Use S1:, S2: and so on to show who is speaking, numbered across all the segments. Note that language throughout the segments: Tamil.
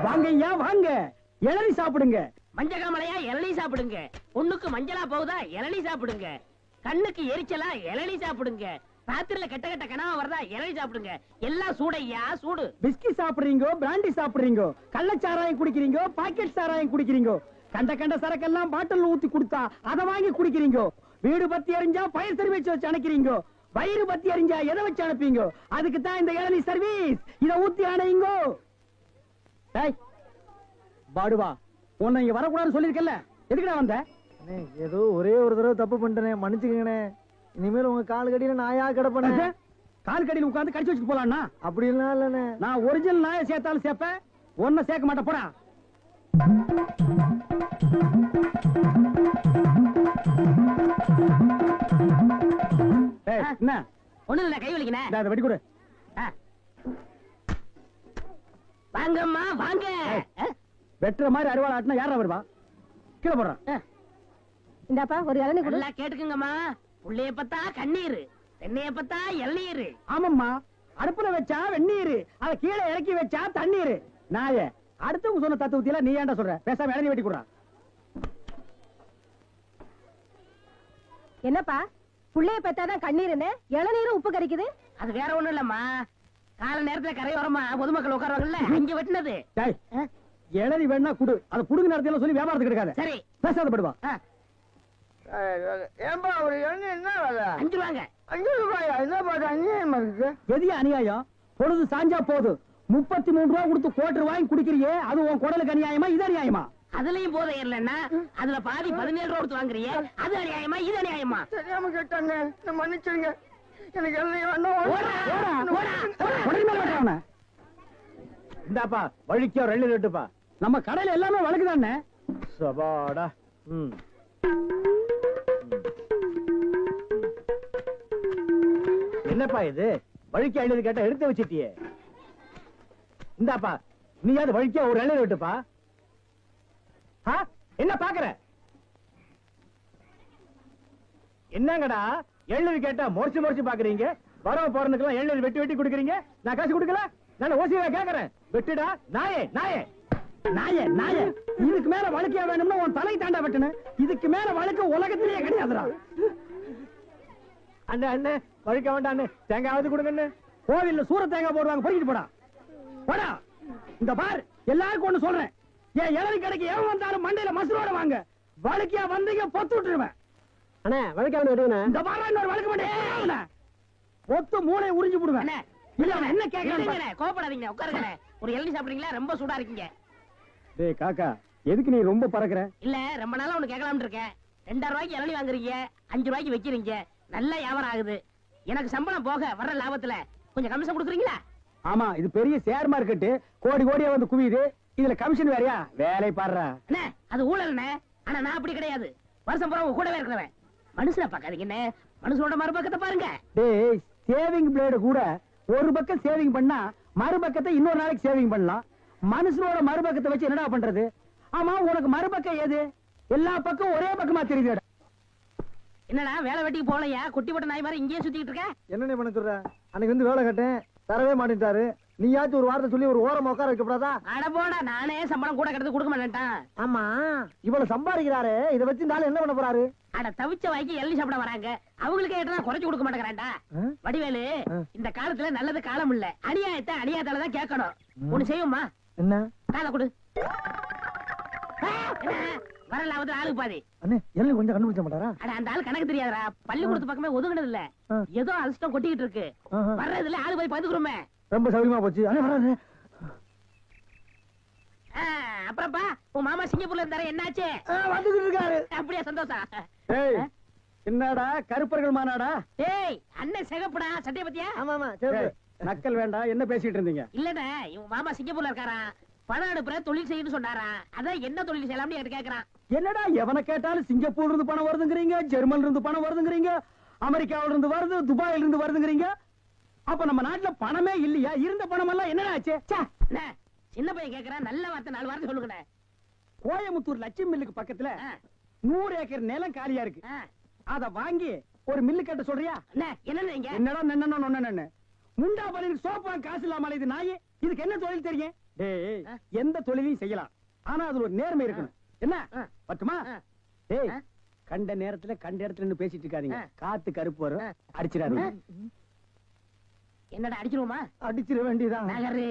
S1: வாங்க ஐயா வாங்க, இளநீ சாப்பிடுங்க.
S2: மஞ்சகாமலையா இளநீ சாப்பிடுங்க. பொண்ணுக்கு மஞ்சளா போகுதா இளநீ சாப்பிடுங்க. கண்ணுக்கு எரிச்சலா இளநீ சாப்பிடுங்க. ராத்திரில கெட்ட கெட்ட கனவா வருதா இளநீ சாப்பிடுங்க. எல்லாம் சூடையா சூடு.
S1: பிஸ்கி சாப்பிடுறீங்க, பிராண்டி சாப்பிடுறீங்க, கள்ளச்சாராயம் குடிக்கிறீங்க, பாக்கெட் சாராயம் குடிக்கிறீங்க, கண்ட கண்ட சரக்கெல்லாம் பாட்டில் ஊத்தி கொடுத்தா அதை வாங்கி குடிக்கிறீங்க. வீடு பத்தி எரிஞ்சா ஃபயர் சர்வீஸ் வச்சு அணைக்கிறீங்க. வயிறு பத்தி எரிஞ்சா எதை வச்சு அனுப்பீங்க? அதுக்கு தான் இந்த இளநீ சர்வீஸ். இத ஊத்தி அணையுங்க. டேய் பாடுவா, உன்னை இங்க வரக்கூடாதுன்னு சொல்லிருக்கல, எதுக்குடா வந்த?
S3: ஏதோ ஒரே ஒரு தடவை தப்பு பண்ணிட்டேனே, மன்னிச்சுக்கங்கண்ணே. இனிமேல் உங்க கால் கடியில நாயா கிடப்பேன்.
S1: கால் கடியில் உட்கார்ந்து கடிச்சு வச்சுட்டு போலாம்னா?
S3: அப்படிலாம் இல்லண்ணே.
S1: நான் ஒரிஜினல் நாயை சேர்த்தாலும் சேர்ப்பேன், ஒன்ன சேர்க்க மாட்டேன். போடா. என்ன
S2: ஒண்ணு இல்ல, கை வலிக்கணும்.
S1: அதை வெடி கொடு.
S2: வாங்கம்மா வாங்க.
S1: வெட்டுற மாதிரி அறுவாள் ஆட்டினா யாரா வருவா? கீழே போடுறான்.
S4: இந்தாப்பா ஒரு இளநீ கொடு.
S2: நல்லா கேட்டுக்குங்கம்மா. புள்ளைய பத்தா கண்ணீர், தென்னைய பத்தா இளநீர்.
S1: ஆமாம்மா, அடுப்புல வச்சா வெந்நீர், அதை கீழே இறக்கி வச்சா தண்ணீர். நாய அடுத்தவங்க சொன்ன தத்துவத்தில நீ ஏன்டா சொல்ற? பேசாம இளநீ வெட்டி கொடுறா.
S4: என்னப்பா புள்ளைய பத்தாதான் கண்ணீருன்னு இளநீரும் உப்பு கறிக்குது?
S2: அது வேற ஒண்ணும் இல்லம்மா, கால நேரத்துல கரையோரமா பொதுமக்கள் உட்காருவாங்கல்ல, அங்க வெட்டினது.
S1: இளநீ வேணா குடு, அதை புடுங்க நேரத்துல சொல்லி வியாபாரத்துக்கு எடுக்காத.
S2: சரி
S1: பேசாத படுவா.
S3: ஏன்பா ஒரு இளநீ என்ன வேலை?
S2: 5 ரூபாங்க.
S3: 5 ரூபாயா? என்ன பாட்டு அநியாயமா இருக்கு.
S1: பெரிய அநியாயம். பொழுது சாஞ்சா போதும் 33 ரூபாய் கொடுத்து கோட்டர் வாங்கி குடிக்கிறியே, அது உன் குடலுக்கு அநியாயமா இது அநியாயமா?
S2: அதுலயும் போதை ஏறலன்னா அதுல பாதி 17 ரூபா கொடுத்து வாங்குறிய, அது அநியாயமா இது அநியாயமா?
S3: தெரியாம கேட்டாங்க, மன்னிச்சிருங்க. எனக்கு இளநீ வேண்டாம்.
S1: இந்தாப்பா வழிக்கோ 2 ரெட்டுப்பா. நம்ம கடையில எல்லாமே வழக்குதானே. சபாடா. என்னப்பா இது? வழிக்கு 50 கேட்டா எடுத்து வச்சிட்டியே. இந்தாப்பா நீயாவது வழிக்கோ ஒரு 2 ரெட்டுப்பா. என்ன பாக்குற? என்னங்கடா 70 கேட்டா முறைச்சு முறைச்சு பாக்குறீங்க? வரவ போறதுக்கெல்லாம் 70 வெட்டி வெட்டி கொடுக்குறீங்க, நான் காசு கொடுக்கல. நான் ஓசியா கேக்குறேன். வெட்டுடா நாயே நாயே நாயே நாயே. இதுக்கு மேல வழக்கியா வேணும்னா உன் தலை தாண்டா வெட்டணும். இதுக்கு மேல வழக்கு உலகத்திலேயே கிடையாதுடா. அண்ணே அண்ணே வழிக்க வேண்டாம் அண்ணே, தேங்காவது கொடுங்க. கோவில்ல சூர தேங்காய் போடுவாங்க, பொறிக்கிட்டு போடா போடா. இந்த பார் எல்லாருக்கும் ஒண்ணு சொல்றேன், ஏன் இளநீ கடைக்கு எவன் வந்தாலும் மண்டையில மசுரோட வாங்க. வழக்கியா வந்தீங்க பொத்து விட்டுருவேன்.
S3: அண்ணே வழக்காவது விடுவேண்ணே.
S1: இந்த பாரு இன்னொரு வழக்கு மாட்டேன், பொத்து மூளை உறிஞ்சு போடுவேன். இல்ல என்ன கேக்குறேன்?
S2: கோபப்படாதீங்க, உட்காருங்க. ஒரு இளநீ சாப்பிடுறீங்களா? ரொம்ப சூடா இருக்கீங்க.
S1: டேய் காக்கா, எதுக்கு நீ ரொம்ப பறக்குற?
S2: இல்ல ரொம்ப நாளா ஒண்ணு கேட்கலாம்னு இருக்கேன். 2000 ரூபாய்க்கு இளநீ வாங்குறீங்க, 5 ரூபாய்க்கு வைக்கிறீங்க, நல்ல வியாபாரம் ஆகுது. எனக்கு சம்பளம் போக வர்ற லாபத்துல கொஞ்சம் கமிஷன் கொடுக்குறீங்களா?
S1: ஆமா, இது பெரிய ஷேர் மார்க்கெட், கோடி கோடியா வந்து குவியுது. இதுல கமிஷன் வேறயா? வேலை பாடுறா.
S2: அண்ணே அது ஊழல்ண்ணே. ஆனா நான் அப்படி கிடையாது, வருஷம் பூரா உங்க கூடவே இருக்கிறவன். மனுஷனை பாக்காதீங்கண்ணே, மனுஷனோட மறுபக்கத்தை பாருங்க.
S1: டேய் சேவிங் பிளேடு கூட ஒரு பக்கம் சேவிங் பண்ணா மறுபக்கத்தை இன்னொரு நாளைக்கு சேவிங் பண்ணலாம். மனுஷனோட மறுபக்கத்தை வச்சு என்னடா பண்றது? ஆமா உனக்கு மறுபக்கம் ஏது? எல்லா பக்கம் ஒரே பக்கமா தெரியுது.
S2: என்னடா வேலை வெட்டிக்கு போலையா? குட்டி போட்ட நாய் மாதிரி இங்கேயே சுத்திட்டு இருக்க.
S3: என்னண்ணே பண்ண சொல்ற? அன்னைக்கு வந்து வேலை கட்டேன், தரவே மாட்டேன்ட்டாரு. நீயாச்சும் ஒரு வார்த்தை சொல்லி ஒரு ஓரமா உட்கார வைக்கப்படாதா?
S2: அட போடா, நானே சம்பளம் கூட கிடந்து கொடுக்க மாட்டேன்ட்டான்.
S3: ஆமா இவ்வளவு சம்பாதிக்கிறாரு, இதை வச்சு நாள் என்ன பண்ண போறாரு?
S2: அட தவிச்ச வாய்க்கு எள்ளி சாப்பிட வராங்க, அவங்களுக்கு ஏற்றா குறைச்சு கொடுக்க மாட்டேங்கிறான்டா. வடிவேலு இந்த காலத்துல நல்லது காலம் இல்ல, அநியாயத்தை அநியாயத்தாலதான் கேட்கணும். ஒண்ணு செய்யுமா?
S3: என்ன?
S2: காலை கொடு. வர லாபத்துல ஆளுக்கு பாதி.
S3: அண்ணே எல்லாம் கொஞ்சம் கண்டுபிடிச்ச மாட்டாரா?
S2: அட அந்த ஆளு கணக்கு தெரியாதரா, பள்ளிக்கூடத்து பக்கமே ஒதுங்கினது இல்ல, ஏதோ அதிர்ஷ்டம் கொட்டிக்கிட்டு இருக்கு. வர்றதுல ஆளு போய் பதுக்குறோமே.
S3: ரொம்ப சௌரியமா போச்சு. அண்ணே வராரு.
S2: அப்புறம்ப்பா உன் மாமா சிங்கப்பூர்ல இருந்தாரு, என்னாச்சு?
S3: வந்துகிட்டு இருக்காரு.
S2: அப்படியா? சந்தோஷம்.
S1: என்னடா கருப்பர்கள் மாநாடா?
S2: ஏய் அண்ணன் சிகப்புடா, சட்டைய பத்தியா?
S3: ஆமா ஆமா சரி.
S1: நக்கல் வேண்டாம், என்ன பேசிட்டு இருந்தீங்க?
S2: இல்லண்ணே இவங்க மாமா சிங்கப்பூர்ல இருக்காரா, பணம் அனுப்புற தொழில் செய்யணும்னு சொன்னாரா, அதான் என்ன தொழில் செய்யலாம்னு என்கிட்ட கேக்குறான்.
S1: என்னடா எவனை கேட்டாலும் சிங்கப்பூர்ல இருந்து பணம் வருதுங்கிறீங்க, ஜெர்மன்ல இருந்து பணம் வருதுங்கிறீங்க, அமெரிக்காவில இருந்து வருது, துபாயில இருந்து வருதுங்கிறீங்க. அப்ப நம்ம நாட்டுல பணமே இல்லையா? இருந்த பணம் எல்லாம் என்னடா ஆச்சு?
S2: சின்ன பையன் கேக்குறான், நல்ல வார்த்தை 4 வார்த்தை சொல்லுங்க.
S1: கோயமுத்தூர் லட்சுமி மில்லுக்கு பக்கத்துல 100 ஏக்கர் நிலம் காலியா இருக்கு. அத வாங்கி ஒரு மில்லு கட்ட சொல்றியா?
S2: என்னடா
S1: என்னடா முண்டா பலனுக்கு சோப்பா காசு இல்லாம இது நாயே. இதுக்கு என்ன தொழில் தெரியும்? டேய் எந்த தொழிலையும் செய்யலாம், ஆனா அதுல ஒரு நேர்மை இருக்கணும். என்ன பட்டுமா? டேய் கண்ட நேரத்துல கண்ட இடத்துல நின்னு பேசிட்டு இருக்காதீங்க. காத்து கருப்பு வரும், அடிச்சிடாதீங்க.
S2: என்னடா அடிச்சிருவோமா?
S3: அடிச்சிட வேண்டியதான்.
S2: நகரு.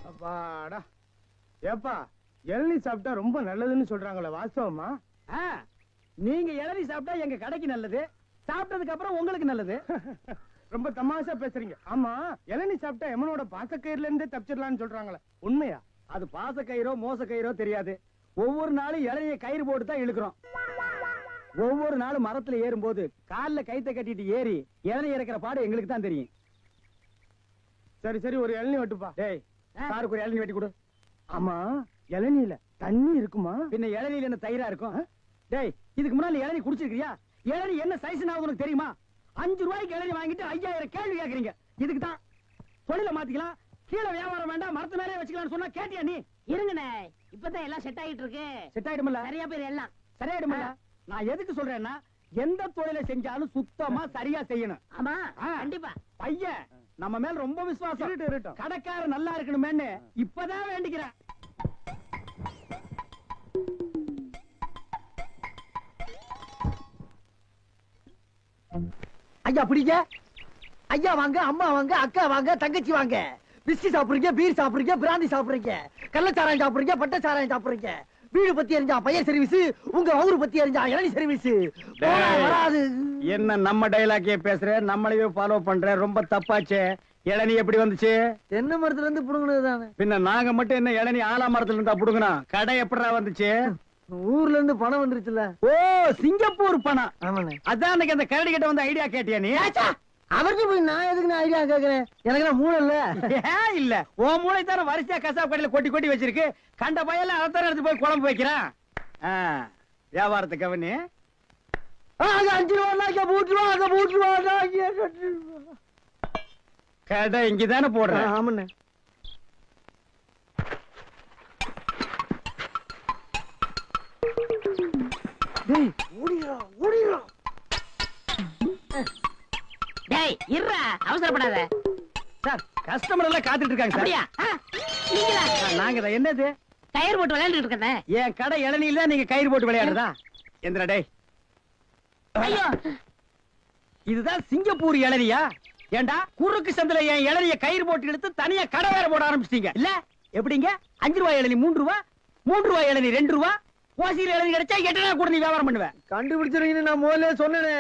S5: அப்பாடா. ஏப்பா இளநீ சாப்பிட்டா ரொம்ப நல்லதுன்னு சொல்றாங்களே, வாஸ்தவமா?
S1: நீங்க இளநீ சாப்பிட்டா எங்க கடைக்கு நல்லது, சாப்பிட்டதுக்கு அப்புறம் உங்களுக்கு நல்லது.
S5: ரொம்ப தமாஷா பேசுறீங்க. ஆமா, இளநீ சாப்பிட்டா எமனோட பாசக்கயிறுல இருந்தே தப்பிச்சிடலாம்னு சொல்றாங்களே, உண்மையா?
S1: அது பாச கயிறோ மோச கயிறோ தெரியாது. ஒவ்வொரு நாளும் இளநிய கயிறு போட்டு தான் இழுக்கிறோம். ஒவ்வொரு நாளும் மரத்துல ஏறும்போது கால்ல கைத்த கட்டிட்டு ஏறி இளநீ இறக்கிற பாடு எங்களுக்கு தான் தெரியும்.
S5: சரி சரி, ஒரு இளநீ வெட்டுப்பா.
S1: டேய் சாருக்கு ஒரு இளநீ வெட்டி கொடு.
S5: ஆமா, இளநீல தண்ணி இருக்குமா?
S1: பின்ன இளநீல என்ன தயிரா இருக்கும்? டேய் இதுக்கு முன்னாடி இளநீ குடிச்சிருக்கியா? இளநீ என்ன சைஸ் ஆகுது உனக்கு தெரியுமா? 5 ரூபாய்க்கு இளநீ வாங்கிட்டு 5000 கேள்வி கேக்குறீங்க. இதுக்கு தான் தொழில மாத்திக்கலாம், கீழே வியாபாரம் வேண்டாம், மரத்து மேலே வச்சுக்கலாம்னு சொன்னா கேட்டியா நீ?
S2: இருங்கண்ணே, இப்பதான் எல்லாம் செட் ஆகிட்டு இருக்கு.
S1: செட் ஆயிடும்ல?
S2: நிறைய பேர் எல்லாம்
S1: சரியாயிடும்ல? நான் எதுக்கு சொல்றேன்னா, எந்த தொழிலை செஞ்சாலும் சுத்தமா சரியா செய்யணும்.
S2: ஆமா கண்டிப்பா.
S1: பையன் நம்ம மேல ரொம்ப விசுவாசம்.
S5: இருக்கட்டும்.
S1: கடைக்காரர் நல்லா இருக்கணுமேன்னு இப்பதான் வேண்டிக்கிறேன்.
S3: ஐயா பிடிங்க. ஐயா வாங்க, அம்மா வாங்க, அக்கா வாங்க, தங்கச்சி வாங்க. பிஸ்கி சாப்பிடுறீங்க, பீர் சாப்பிடுறீங்க, பிராந்தி சாப்பிடுறீங்க, கள்ளச்சாராயம் சாப்பிடுறீங்க, பட்ட சாராயம் சாப்பிடுறீங்க. வீடு பத்தி எரிஞ்சா பையன் சர்வீஸ், உங்க ஊரு பத்தி எரிஞ்சா இளநீ சர்வீஸ். வராது.
S1: என்ன நம்ம டைலாக்கே பேசுற, நம்மளையே ஃபாலோ பண்ற, ரொம்ப தப்பாச்சே. இளநீ எப்படி வந்துச்சு?
S3: தென்னை மரத்துல இருந்து புடுங்கினது தானே.
S1: பின்ன நாங்க மட்டும் என்ன இளநீ ஆலா மரத்துல இருந்தா புடுங்கணும்? கடை எப்படா வந்துச்சு?
S3: ஊர்ல இருந்து பணம் வந்துருச்சுல.
S1: ஓ, சிங்கப்பூர் பணம்.
S3: ஆமாண்ணே.
S1: அதான் அன்னைக்கு அந்த கரடி கிட்ட வந்து ஐடியா கேட்டியா நீ?
S3: அவருக்கு போய் நான் எதுக்கு நான் ஐடியா கேக்குறேன்? எனக்கு நான் மூளை இல்ல.
S1: ஏன் இல்ல? உன் மூளை தானே வரிசையா கசாப் கடையில கொட்டி கொட்டி வச்சிருக்கு. கண்ட பையெல்லாம் அதான் எடுத்து போய் குழம்பு வைக்கிறான். வியாபாரத்தை கவனி.
S3: 5 ரூபா பூட்டுருவா.
S1: கடை இங்கதானே போடுறேன்.
S3: ஆமாண்ணே. டேய் ஓடிரா.
S2: டேய் இருடா, அவசரப்படாத.
S1: சார் கஸ்டமர் எல்லாம் காத்துட்டு இருக்காங்க சார்.
S2: அப்படியா? நீங்களா?
S1: நாங்க தான். என்னது?
S2: கயிறு போட்டு விளையாண்டுட்டு இருக்கேன்.
S1: என் கடை இளநீல நீங்க கயிறு போட்டு விளையாடுறதா? எந்திரா டேய்.
S2: ஐயோ,
S1: இதுதான் சிங்கப்பூர் இளநியா? ஏண்டா குறுக்கு சந்தில என் இளநிய கயிறு போட்டு எடுத்து தனியா கடை வேற போட ஆரம்பிச்சிட்டீங்க இல்ல? எப்படிங்க? 5 ரூபாய் இளநீ 3 ரூபா, 3 ரூபாய் இளநீ 2 ரூபா, ஓசியில் இளநீ கிடைச்சா 8 நாள் கூட நீ வியாபாரம் பண்ணுவேன்.
S3: கண்டுபிடிச்சிருக்கீங்கன்னு நான் முதல்ல சொன்னேனே.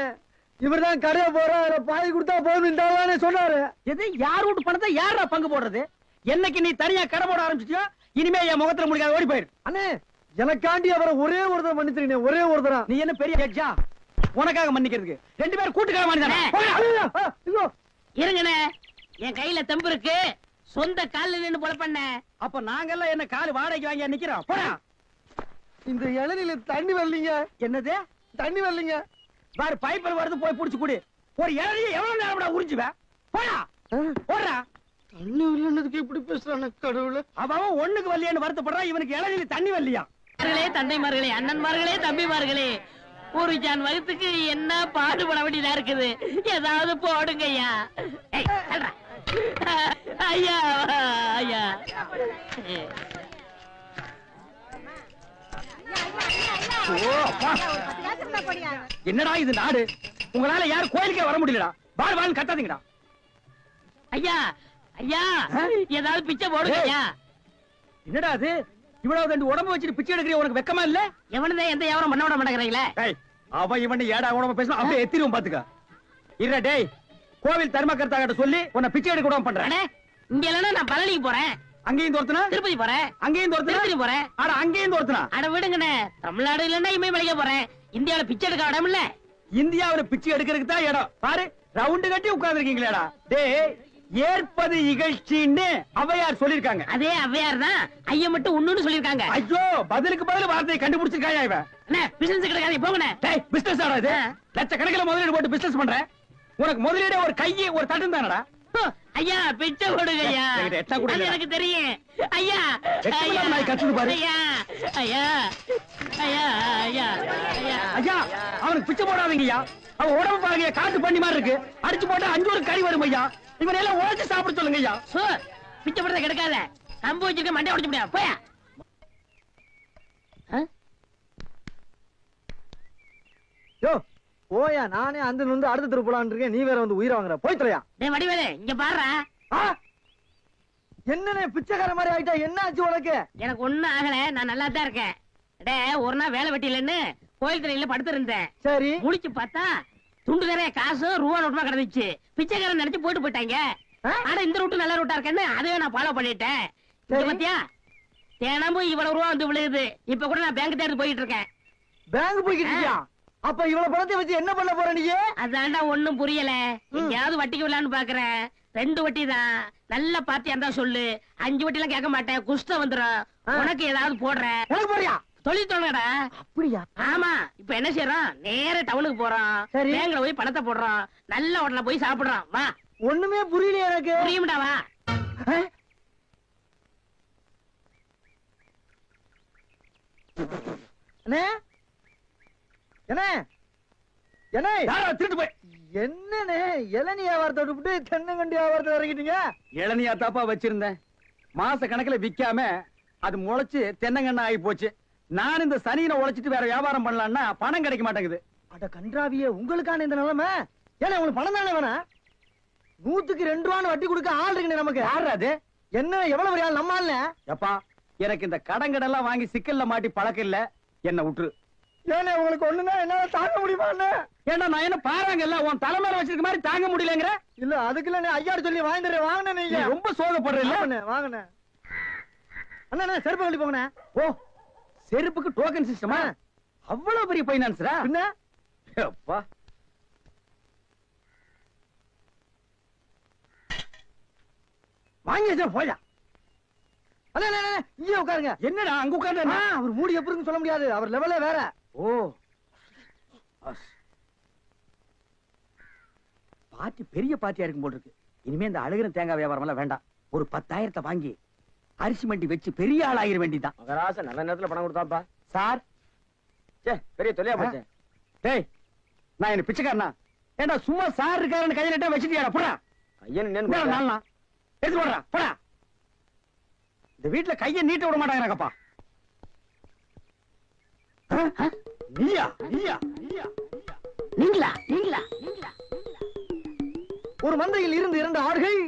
S3: இவர்தான் கடையை போறா, பாய் கொடுத்தா போதும் சொன்னாரு.
S1: எது? யார் வீட்டு பணத்தை யாரா பங்கு போடுறது? என்னைக்கு நீ தனியா கடை போட ஆரம்பிச்சிட்டியோ இனிமே என் முகத்துல முடிக்காத, ஓடி போயிரு.
S3: அண்ணே எனக்காண்டி அவரை ஒரே ஒருத்தர் மன்னிச்சிருக்கீங்க, ஒரே ஒருத்தரா.
S1: நீ என்ன பெரிய ஜட்ஜா உனக்காக மன்னிக்கிறதுக்கு? 2 பேரும் கூட்டுக்கார மன்னிதானே?
S2: இருங்கண்ணே, என் கையில தெம்பு இருக்கு. சொந்த கால்ல நின்னு போல பண்ண.
S1: அப்ப நாங்கெல்லாம் என்ன கால் வாடகைக்கு வாங்கி நிக்கிறோம்? போடா.
S3: இந்த இளநில தண்ணி வரலீங்க.
S1: என்னது?
S3: தண்ணி வரலீங்க.
S1: பாரு பைப்பில் வருது, போய் புடிச்சு குடி. ஒரு இளநியை எவ்வளவு நேரம் உறிஞ்சுவேன்? போடா போடா.
S3: தண்ணி வரலன்னதுக்கு இப்படி பேசுறானே கடவுளே.
S1: அவன் ஒண்ணுக்கு வரலையான்னு வருத்தப்படுறான், இவனுக்கு இளநில தண்ணி வரலையா?
S2: தந்தைமார்களே, அண்ணன்மார்களே, தம்பிமார்களே, ஒரு ஜான் வகுத்துக்கு என்ன பாடுபட வேண்டியதா இருக்குது. ஏதாவது போடுங்க ஐயா. ஐயா ஐயா.
S1: என்னடா இது நாடு? உங்களால யாரும் கோயிலுக்கே வர முடியலடா. வாழ் வாழ் கத்தாதீங்கடா.
S2: ஐயா ஐயா, ஏதாவது பிச்சை போடுங்க ஐயா.
S1: என்னடா அது? இவ்வளவு ரெண்டு உடம்பு வச்சுட்டு பிச்சை எடுக்கிற உனக்கு வெக்கமா இல்ல?
S2: எவனதான் எந்த வியாபாரம் பண்ண விட மாட்டேங்கிறீங்களே.
S1: அவன் இவன் ஏடா உடம்பு பேசணும், அப்படியே எத்திரும் பாத்துக்க. இல்ல டேய், கோவில் தர்மகர்த்தா கிட்ட சொல்லி உன்னை பிச்சை எடுக்க விடாம பண்றேன்.
S2: இங்க இல்லன்னா நான் பழனிக்கு போறேன்.
S1: அங்கேயும் தோர்த்தனா?
S2: திருப்பதி போறேன்.
S1: அங்கேயும் தோர்த்தனா?
S2: திருப்பதி போறேன்.
S1: அட அங்கேயும் தோர்த்தனா?
S2: அட விடுங்கண்ணே, தமிழ்நாடு இல்லன்னா இமயமலைக்கு போறேன். இந்தியாவில பிச்சை எடுக்க இடம் இல்ல.
S1: இந்தியாவில பிச்சை எடுக்கிறதுக்கு தான் இடம். பாரு ரவுண்டு கட்டி உட்கார்ந்து இருக்கீங்களேடா. டேய், ஏற்பது இகழ்ச்சின்னு அவையார் சொல்லிருக்காங்க.
S2: அதே அவ்வையார் தான் ஐயா மட்டும் ஒண்ணுன்னு சொல்லிருக்காங்க.
S1: ஐயோ, பதிலுக்கு பதில் வார்த்தையை கண்டுபிடிச்சிருக்காயா இவன்?
S2: அண்ணே, பிசினஸ் கிடைக்காது, போங்கண்ணே.
S1: டேய், பிசினஸ் ஆடா இது? லட்சக்கணக்கில் முதலீடு போட்டு பிசினஸ் பண்ற. உனக்கு முதலீடு ஒரு கையை ஒரு தட்டும் தானடா?
S2: ஐயா பிச்சை கொடுங்க ஐயா.
S6: என்கிட்ட எட்டா கூட
S2: அது
S6: இல்லடா.
S2: எனக்கு தெரியும் ஐயா.
S6: எட்டு நாய் கத்துது பாரு.
S2: ஐயா ஐயா ஐயா ஐயா ஐயா
S1: ஐயா அவனுக்கு பிச்சை போடாதீங்க ஐயா. அவன் உடம்பு பாருங்க காட்டு பண்ணி மாதிரி இருக்கு. அடிச்சு போட்டா 5 ஒரு கறி வரும் ஐயா. இவனை எல்லாம் உழைச்சு சாப்பிட சொல்லுங்க ஐயா.
S2: சோ பிச்சை போடுறத கிடைக்காத. கம்பு வச்சிருக்க மண்டை உடைச்சு முடியாது. போயா.
S3: யோ போயா, நானே அந்த வந்து அடுத்த தெரு போலான்னு இருக்கேன். நீ வேற வந்து உயிரை வாங்குற. போய் தொலையா.
S2: டேய் வடிவேலு இங்க பாருடா.
S3: என்னண்ணே பிச்சைக்கார மாதிரி ஆயிட்டா? என்ன ஆச்சு உனக்கு?
S2: எனக்கு ஒண்ணும் ஆகல, நான் நல்லா தான் இருக்கேன். டேய் ஒரு நாள் வேலை வெட்டிலன்னு கோயில் திரையில படுத்திருந்தேன்.
S3: சரி
S2: முழிச்சு பார்த்தா துண்டு நிறைய காசு ரூபா நோட்டுமா கிடந்துச்சு. பிச்சைக்காரன் நினைச்சு போயிட்டு போயிட்டாங்க. ஆனா இந்த ரூட்டு நல்ல ரூட்டா இருக்கேன்னு அதையே நான் ஃபாலோ பண்ணிட்டேன். இங்க
S3: சரி.
S2: பாத்தியா தினமும் இவ்வளவு ரூபா வந்து விழுகுது. இப்ப கூட நான் பேங்க் தேடி போயிட்டு இருக்கேன்.
S3: பேங்க் போய்கிட்டு இருக்கியா? அப்ப இவ்வளவு பணத்தை வச்சு என்ன பண்ண போற நீ?
S2: அதான்டா ஒண்ணும் புரியல. எங்கயாவது வட்டிக்கு விடலான்னு பாக்குறேன். 2 வட்டி தான். நல்ல பார்ட்டியா இருந்தா சொல்லு. 5 வட்டி எல்லாம் கேட்க மாட்டேன். குஷ்டம் வந்துரும். உனக்கு ஏதாவது போடுறேன்.
S3: எனக்கு போறியா?
S2: தொழில் தொடங்கடா.
S3: அப்படியா?
S2: ஆமா இப்ப என்ன செய்யறோம்? நேர டவுனுக்கு போறோம்.
S3: சரி.
S2: பேங்க்ல போய் பணத்தை போடுறோம். நல்ல ஹோட்டல்ல போய் சாப்பிடுறோம். வா
S3: ஒண்ணுமே புரியல எனக்கு.
S2: புரியும்டா வா.
S3: அண்ணே என்ன என்ன
S6: யாரா திருட்டு போய்
S3: என்னண்ணே இளநீ வியாபாரத்தை விட்டு தென்னங்கண்டி வியாபாரத்தை இறங்கிட்டீங்க?
S6: இளநியா தாப்பா வச்சிருந்தேன். மாச கணக்குல விக்காம அது முளைச்சு தென்னங்கண்ணா ஆகி போச்சு. நான் இந்த சனியில உழைச்சிட்டு வேற வியாபாரம் பண்ணலாம்னா பணம் கிடைக்க மாட்டேங்குது.
S3: அட கன்றாவியே, உங்களுக்கான இந்த நிலைமை. ஏன்னா உங்களுக்கு பணம் தானே வேணா? 100க்கு 2 ரூபான்னு வட்டி கொடுக்க ஆள் இருக்குண்ணே நமக்கு.
S6: யாரு அது?
S3: என்ன எவ்வளவு பெரிய ஆள்? நம்ம ஆள்னே.
S6: எப்பா எனக்கு இந்த கடங்கடெல்லாம் வாங்கி சிக்கல்ல மாட்டி பழக்கம் இல்ல. என்ன விட்டுரு.
S3: ஏன்னா உங்களுக்கு ஒண்ணுன்னா என்னால தாங்க முடியுமா?
S6: ஏன்னா நான் என்ன பாறாங்கல்ல உன் தலைமையில வச்சிருக்க மாதிரி தாங்க முடியலங்கிற.
S3: இல்ல அதுக்கு இல்ல, ஐயாடு சொல்லி வாங்கிட்டு வாங்கினே
S6: நீ
S3: நீங்க.
S6: ரொம்ப சோகப்படுற இல்ல.
S3: வாங்கினே அண்ணா செருப்பு கழட்டி போங்கண்ணே.
S6: ஓ செருப்புக்கு டோக்கன் சிஸ்டமா? அவ்வளவு பெரிய பைனான்ஸ்ரா?
S3: என்ன
S6: அப்பா
S3: வாங்கி வச்சா போயா. அண்ணா இங்கே உட்காருங்க.
S6: என்னடா அங்க உட்கார்ந்து?
S3: அவர் மூடி எப்படின்னு சொல்ல முடியாது. அவர் லெவலே வேற.
S6: ஓ பார்ட்டி பெரிய பார்ட்டியா இருக்கும் போல இருக்கு. இனிமே இந்த அழுகிற தேங்காய் வியாபாரம் எல்லாம் வேண்டாம். ஒரு 10,000 வாங்கி அரிசி மண்டி வச்சு பெரிய ஆள் ஆகிற வேண்டிதான்.
S1: மகராச நல்ல நேரத்துல பணம் கொடுத்தாப்பா.
S6: சார்
S1: பெரிய தொலையா போச்சு.
S6: டேய் நான் என்ன பிச்சைக்காரனா? ஏண்டா சும்மா சார் இருக்காருன்னு கையில நட்டா வச்சிட்டியாடா? போடா
S1: ஐயன்
S6: நாளா எடுத்து போடுறா. போடா. இந்த வீட்டுல கைய நீட்ட விட மாட்டாங்கப்பா. நீயா நீயா நீயா
S2: நீங்களா நீங்களா நீங்களா?
S3: ஒரு மந்தையில் இருந்து 2 ஆடுகள்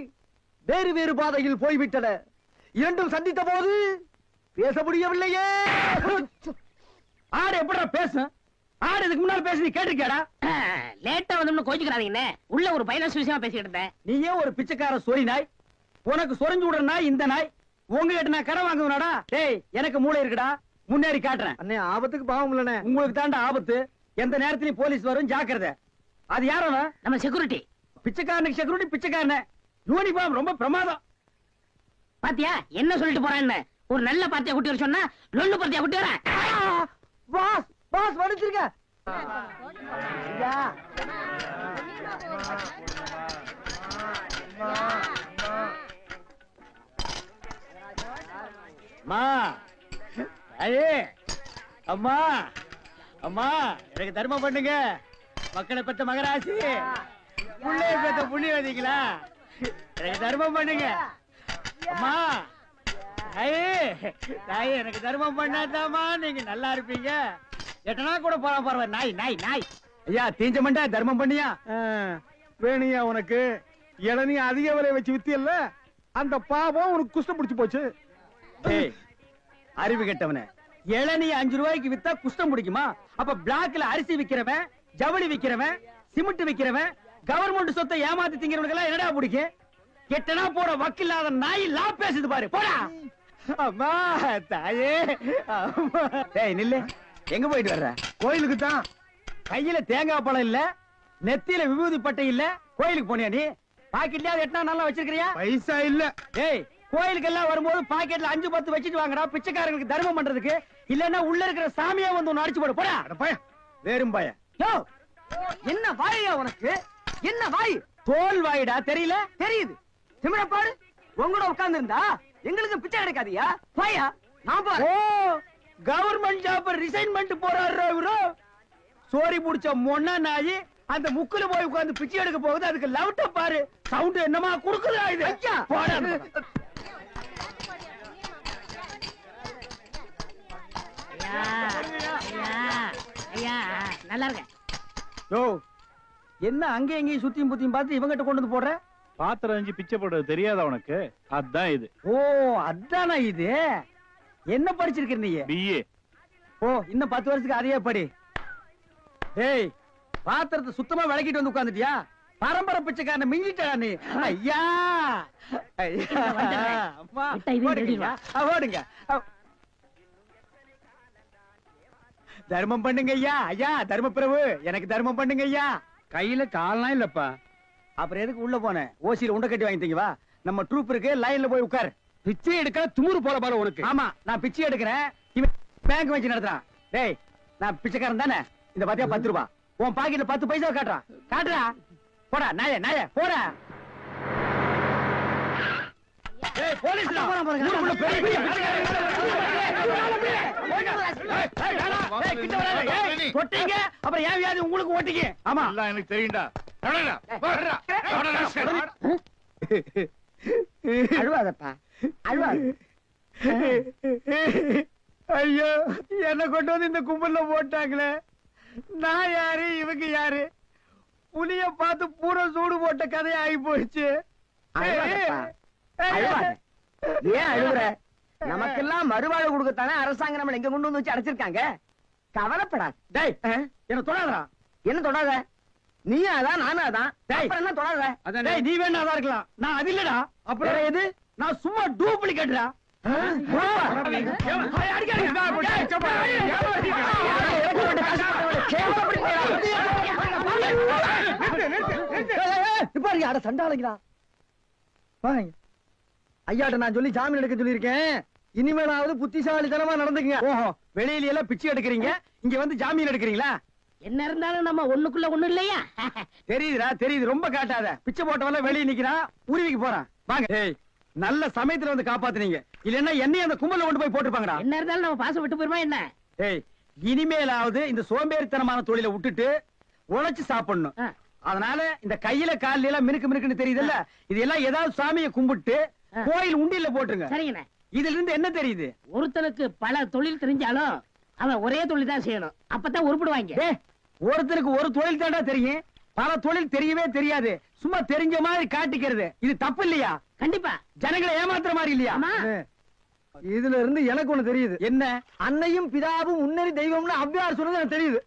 S3: வேறு வேறு பாதையில் போய்விட்டன. இரண்டும் சந்தித்த போது பேச முடியவில்லையே.
S6: ஆடு எப்படா பேசும்? ஆடு இதுக்கு முன்னால பேசி நீ கேட்டிருக்கியாடா?
S2: லேட்டா வந்து கோச்சுக்கிறாதீங்கண்ணே. உள்ள ஒரு பைனான்ஸ் விஷயமா பேசிக்கிட்டு இருந்தேன்.
S6: நீயே ஒரு பிச்சைக்கார சொறி நாய். உனக்கு சொரிஞ்சு விடுற நாய் இந்த நாய். உங்ககிட்ட நான் கடன் வாங்குவனாடா? டேய் எனக்கு மூளை இருக்குடா. முன்னேறி காட்டுறேன்.
S3: அண்ணே ஆபத்துக்கு பாவம் இல்லனே.
S6: உங்களுக்கு தாண்டா ஆபத்து. எந்த நேரத்திலயும் போலீஸ் வரும், ஜாக்கிரதை. அது யாரவன்?
S2: நம்ம செக்யூரிட்டி.
S6: பிச்சைக்காரனுக்கு செக்யூரிட்டி பிச்சைக்காரன. யூனிஃபார்ம் ரொம்ப பிரமாதம்.
S2: பாத்தியா என்ன சொல்லிட்டு போறான்னு? ஒரு நல்ல பார்ட்டியா குட்டி வர சொன்னா லொல்லு பார்ட்டியா குட்டி வர.
S3: பாஸ் பாஸ் வடிச்சிருக்க. ஐயா
S6: அம்மா ஐயே அம்மா அம்மா எனக்கு தர்மம் பண்ணுங்க. மக்களை பெற்ற மகராசி, புள்ளைய பெற்ற புண்ணியவதிங்களா, எனக்கு தர்மம் பண்ணுங்க. அம்மா ஐயே தாயே எனக்கு தர்மம் பண்ணாதாமா நீங்க நல்லா இருப்பீங்க. எட்டனா கூட போறா போற நாய் நாய் நாய். ஐயா தீஞ்ச மண்டா தர்மம் பண்ணியா?
S5: வேணியா உனக்கு இளநீ அதிக விலை வச்சு வித்தியல்ல, அந்த பாவம் உனக்கு குஷ்டம் பிடிச்சு போச்சு.
S6: ஏய், அறிவு கெட்டவனே, இளநீ 5 ரூபாய்க்கு வித்தா குஷ்டம் பிடிக்குமா? அப்ப பிளாக்ல அரிசி விக்கிறவன், ஜவுளி விக்கிறவன், சிமெண்ட் விக்கிறவன், கவர்மெண்ட் சொத்தை ஏமாத்தி திங்கிறவனுக்கு எல்லாம் என்னடா பிடிக்கும்? கெட்டனா போற வக்கில்லாத நாய் லா பேசுது பாரு. போடா. அம்மா தாயே அம்மா. டேய் நில்லு. எங்க போயிட்டு வர்ற?
S5: கோயிலுக்கு தான்.
S6: கையில தேங்காய் பழம் இல்ல, நெத்தியில விபூதி பட்டை இல்ல, கோயிலுக்கு போனியா நீ? பாக்கெட்லயாவது எட்டனா நல்லா வச்சிருக்கிறியா?
S5: பைசா இல்ல.
S6: டேய் கோயிலுக்கு எல்லாம் வரும்போது பாக்கெட்ல 5-10 வச்சிட்டு வாங்கடா, பிச்சைக்காரங்களுக்கு தர்மம் பண்றதுக்கு. இல்லன்னா உள்ள இருக்கிற சாமியா வந்து ஒன்னு அடிச்சு போடு. போடா.
S5: அட பய
S6: வேறும் பய.
S3: யோ என்ன வாயா உனக்கு? என்ன வாய்?
S6: தோல் வாயிடா தெரியல?
S3: தெரியுது. திமிர பாரு. உங்களோட உட்கார்ந்து இருந்தா எங்களுக்கு பிச்சை கிடைக்காதியா? போயா. நான் பாரு.
S6: ஓ, கவர்மெண்ட் ஜாப் ரிசைன் பண்ணிட்டு போறாரு இவரு. சோரி முடிச்ச மொன்னா நாயி அந்த முக்குல போய் உட்கார்ந்து பிச்சை எடுக்க போகுது. அதுக்கு லவுட்ட பாரு. சவுண்ட் என்னமா குடுக்குதா இது?
S3: ஐயா.
S6: போடா.
S2: ஐயா நல்லா இருக்க.
S6: யோ, என்ன அங்க எங்கேயும் சுத்தியும் புத்தியும் பார்த்து இவங்கிட்ட கொண்டு வந்து போடுற?
S5: பாத்திரம் அஞ்சு பிச்சை போடுறது தெரியாதா உனக்கு? அதான் இது.
S6: ஓ, அதானா இது? என்ன படிச்சிருக்க நீ?
S5: பிஏ.
S6: ஓ, இன்னும் 10 வருஷத்துக்கு அதையே படி. ஏய், பாத்திரத்தை சுத்தமா விளக்கிட்டு வந்து உட்கார்ந்துட்டியா? பரம்பரை பிச்சைக்காரன மிஞ்சிட்டா நீ. ஐயா, ஐயா, அம்மா,
S2: விட்டா இதையும்
S6: ஓடுங்க,
S2: திருடிடுவா.
S6: ஓடுங்க. தர்மம் பண்ணுங்க ஐயா. ஐயா, தர்ம பிரபு, எனக்கு தர்மம் பண்ணுங்க ஐயா.
S5: கையில கால்லாம் இல்லப்பா.
S6: அப்புறம் எதுக்கு உள்ள போனேன்? ஓசியில உண்டை கட்டி வாங்கிட்டீங்க. வா, நம்ம ட்ரூப் இருக்கு, லைன்ல போய் உட்கார்.
S5: பிச்சை எடுக்க துமுறு போல பாரு உனக்கு.
S6: ஆமா, நான் பிச்சை எடுக்கிறேன். இவன் பேங்க் வச்சு நடத்துறான். டேய், நான் பிச்சைக்காரன் தானே? இந்த பாத்தியா 10 ரூபாய். உன் பாக்கெட்ல 10 பைசா காட்டுறான். காட்டுறா. போடா நாயே, நாயே, போடா. ஏய், போலீஸ்டா. ஊருக்குள்ள பெரிய பெரிய தொட்டீங்க, அப்புறம் ஏன் வியாதி உங்களுக்கு ஓட்டிங்க? ஆமா,
S5: எல்லாம் எனக்கு தெரியும்டா.
S3: அழுவாதப்பா. அழுவாத.
S6: ஐயோ, என்ன கொண்டு வந்து இந்த கும்பல்ல போட்டாங்களே. நான் யாரு, இவங்க யாரு? புலிய பார்த்து பூரா சூடு போட்ட கதை ஆகி போயிடுச்சு.
S3: அழுவாதப்பா. அழுவாத. ஏன் அழுகுற? நமக்கெல்லாம் மறுவாழ்வு கொடுக்கத்தானே அரசாங்கம் நம்ம எங்க கொண்டு வந்து வச்சு அடைச்சிருக்காங்க. கவலைப்படாது.
S6: டேய், என்ன தொடாதடா.
S3: என்ன தொடாத? நீயும் அதான், நானும் அதான்.
S6: டேய்.
S3: அப்புறம் என்ன தொடாத?
S6: டேய், நீ வேணா அதான் இருக்கலாம், நான் அது இல்லடா.
S3: அப்புறம்
S6: வேற எது? நான் சும்மா டூப்ளிகேட்டா.
S3: சண்டாளைங்களா? ஐயாட்ட நான் சொல்லி ஜாமீன் எடுக்க சொல்லியிருக்கேன். இனிமேலாவது புத்திசாலித்தனமா நடந்துக்குங்க.
S6: ஓஹோ, வெளியில எல்லாம் பிச்சை எடுக்கிறீங்க, இங்க வந்து ஜாமீன் எடுக்கிறீங்களா?
S2: என்ன இருந்தாலும் நம்ம ஒண்ணுக்குள்ள ஒண்ணு இல்லையா?
S6: தெரியுதுடா, தெரியுது. ரொம்ப காட்டாத. பிச்சை போட்டவெல்லாம் வெளியே நிக்கிறான், உருவிக்கு போறான். வாங்க. ஏய், நல்ல சமயத்துல வந்து காப்பாத்துனீங்க. இல்லன்னா என்னையும் அந்த கும்பல்ல கொண்டு போய் போட்டுருப்பாங்கடா.
S2: என்ன இருந்தாலும் நம்ம பாசம் விட்டு போயிருமா என்ன?
S6: ஏய், இனிமேலாவது இந்த சோம்பேறித்தனமான தொழிலை விட்டுட்டு உழைச்சு சாப்பிடணும்.
S2: ஆ.
S6: அதனால இந்த கையில கால்ல எல்லாம் மினுக்கு மினுக்குன்னு தெரியுதுல்ல, இதெல்லாம் ஏதாவது சாமியை கும்பிட்டு கோயில் உண்டியல்ல போட்டுருங்க.
S2: சரிங்கண்ணே.
S6: இதுல இருந்து என்ன தெரியுது?
S2: ஒருத்தனுக்கு பல தொழில் தெரிஞ்சாலும் அவன் ஒரே தொழில் தான் செய்யணும். அப்பதான் உருப்பிடுவாங்க.
S6: ஏய், ஒருத்தருக்கு ஒரு தொழில் தாண்டா தெரியும், பல தொழில் தெரியவே தெரியாது. சும்மா தெரிஞ்ச மாதிரி காட்டிக்கிறது இது தப்பு இல்லையா?
S2: கண்டிப்பா.
S6: ஜனங்களை ஏமாத்துற மாதிரி இல்லையா?
S2: ஆமா.
S3: இதுல இருந்து எனக்கு ஒண்ணு தெரியுது.
S6: என்ன?
S3: அன்னையும் பிதாவும் முன்னறி தெய்வம்னு அவ்வையார் சொன்னது எனக்கு தெரியுது.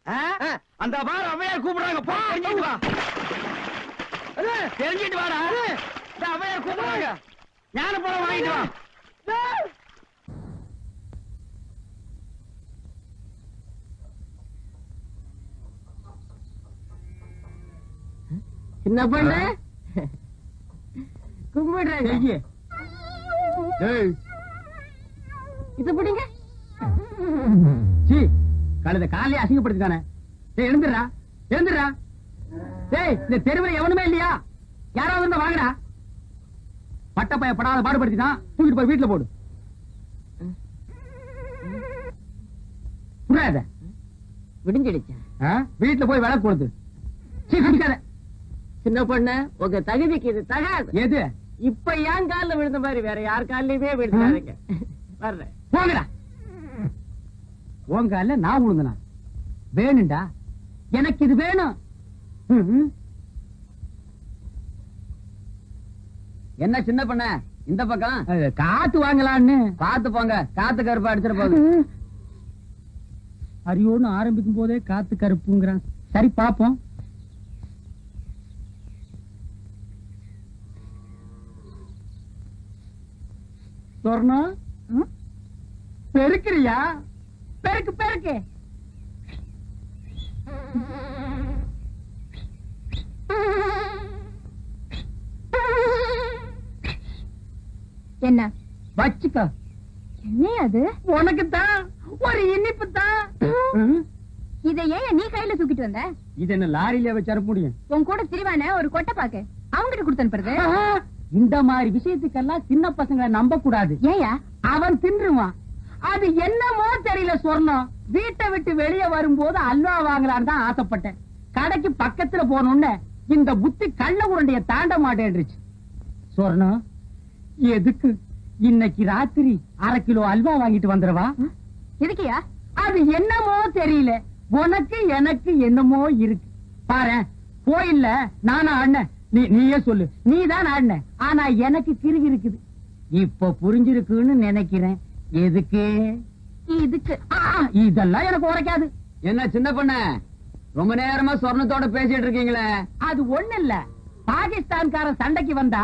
S6: அந்த பார் அவையார் கூப்பிடுறாங்க. போ, தெரிஞ்சிட்டு வா. தெரிஞ்சிட்டு வாடா. இந்த அவையார் கூப்பிடுறாங்க. ஞான பழம் வாங்கிட்டு வா.
S2: என்ன பண்ண? கும்பிடுறாங்க. இது பிடிங்க.
S6: கழுத காலையே அசிங்கப்படுத்திட்டானே. எழுந்துடுறா, எழுந்துடுறா. டேய், இந்த தெருவில் எவனுமே இல்லையா? யாராவது இருந்தா வாங்கடா. பட்டப்பைய படாத பாடுபடுத்திட்டான், தூக்கிட்டு போய் வீட்டுல போடு. புரியாத?
S2: விடிஞ்சிடுச்சு.
S6: வீட்டுல போய் விளக்கு கொடுத்து. குடிக்காத.
S2: சின்ன பொண்ணு, உங்க தகுதிக்கு இது தகாது.
S6: எது?
S2: இப்ப ஏன் காலில் விழுந்த மாதிரி வேற யார் காலிலுமே விழுந்தாருங்க. வர்றேன்.
S6: போங்கடா. உங்க அல்ல நான் விழுந்தனா? வேணும்டா, எனக்கு இது வேணும். என்ன சின்ன பண்ண இந்த பக்கம் காத்து வாங்கலான்னு பாத்து போங்க. காத்து கருப்பு அடிச்சிட போகுது. அரியோன்னு ஆரம்பிக்கும் போதே காத்து கருப்புங்கிறான். சரி பாப்போம். சொர்ணம், பெருக்கிறியா? பெருக்கு பெருக்கு.
S4: என்ன
S6: வச்சுக்க.
S4: என்ன அது?
S6: உனக்குத்தான் ஒரு இனிப்பு தான்.
S4: இதை ஏன் நீ கையில தூக்கிட்டு வந்த?
S6: இது என்ன லாரியில வச்சு அனுப்ப முடியும்?
S4: உன் கூட திரிவான ஒரு கொட்டை பாக்கு. கிட்ட கொடுத்து அனுப்புறது?
S1: இந்த மாதிரி விஷயத்துக்கெல்லாம் சின்ன பசங்களை நம்ப கூடாது.
S4: ஏயா?
S1: அவன் தின்றுவான். அது என்னமோ தெரியல சொர்ணம். வீட்டை விட்டு வெளியே வரும்போது அல்வா வாங்கலான்னு தான் ஆசைப்பட்டேன். கடைக்கு பக்கத்துல போனோன்னு இந்த புத்தி கள்ள உருண்டைய தாண்ட மாட்டேன்றுச்சு. சொர்ணம், எதுக்கு இன்னைக்கு ராத்திரி 1/2 கிலோ அல்வா வாங்கிட்டு வந்துடவா?
S4: எதுக்கியா?
S1: அது என்னமோ தெரியல, உனக்கு எனக்கு என்னமோ இருக்கு. பாரு, கோயில்ல நானா ஆடின, நீயே சொல்லு, நீதான் ஆடின. ஆனா எனக்கு கிறுகி இருக்குது. இப்ப புரிஞ்சிருக்குன்னு நினைக்கிறேன். எதுக்கு?
S4: இதுக்கு.
S1: இதெல்லாம் எனக்கு உரைக்காது.
S6: என்ன சின்ன பொண்ண, ரொம்ப நேரமா சொர்ணத்தோட பேசிட்டு இருக்கீங்களே?
S1: அது ஒண்ணு இல்ல, பாகிஸ்தான்காரன் சண்டைக்கு வந்தா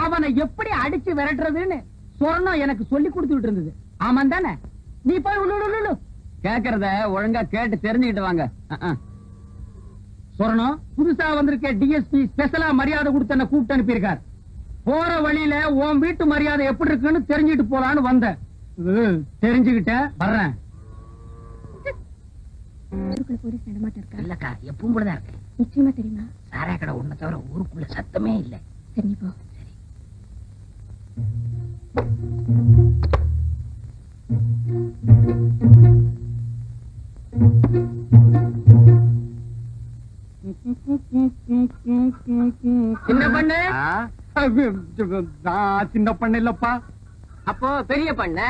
S1: அவனை எப்படி அடிச்சு விரட்டுறதுன்னு சொர்ணம் எனக்கு சொல்லி கொடுத்துட்டு இருந்தது. ஆமாம் தானே? நீ போய் உள்ளு.
S6: கேக்குறத ஒழுங்கா கேட்டு தெரிஞ்சுக்கிட்டு வாங்க.
S1: சொர்ணம், புதுசா வந்திருக்க டிஎஸ்பி ஸ்பெஷலா மரியாதை கொடுத்து என்ன கூப்பிட்டு அனுப்பியிருக்கார். போற வழியில உன் வீட்டு மரியாதை எப்படி இருக்குன்னு தெரிஞ்சுட்டு போலான்னு வந்தேன். தெரிஞ்சுக்கிட்ட வர்றேன்.
S4: ஊருக்குள்ள போலீஸ் நடமாட்டம் இருக்கா?
S2: இல்லக்கா, எப்பவும் போலதான் இருக்கு.
S4: நிச்சயமா தெரியுமா?
S2: சாராய கடை ஒண்ணு தவிர ஊருக்குள்ள சத்தமே இல்ல.
S4: சரி, நீ போ.
S1: சின்ன பண்ணு? சின்ன பண்ணு இல்லப்பா.
S2: அப்போ பெரிய பண்ண